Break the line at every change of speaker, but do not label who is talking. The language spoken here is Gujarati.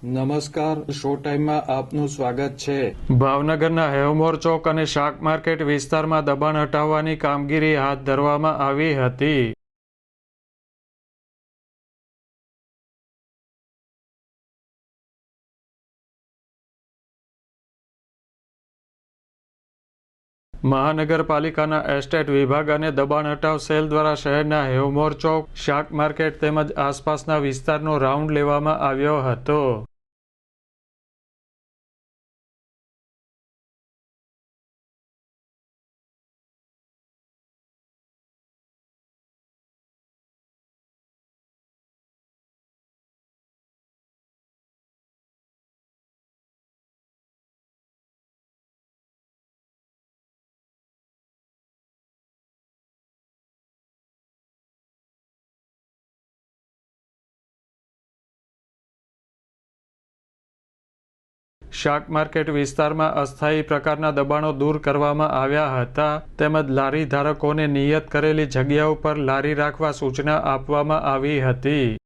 નમસ્કાર, શો ટાઈમમાં આપનું સ્વાગત છે।
ભાવનગરના હેવમોર ચોક અને શાક માર્કેટ વિસ્તારમાં દબાણ હટાવવાની કામગીરી હાથ ધરવામાં આવી હતી। મહાનગરપાલિકાના એસ્ટેટ વિભાગ અને દબાણ હટાવ સેલ દ્વારા શહેરના હેવમોર ચોક, શાક માર્કેટ તેમજ આસપાસના વિસ્તારનો રાઉન્ડ લેવામાં આવ્યો હતો। શાક માર્કેટ વિસ્તારમાં અસ્થાયી પ્રકારના દબાણો દૂર કરવામાં આવ્યા હતા તેમજ લારી ધારકોને નિયત કરેલી જગ્યાઓ પર લારી રાખવા સૂચના આપવામાં આવી હતી।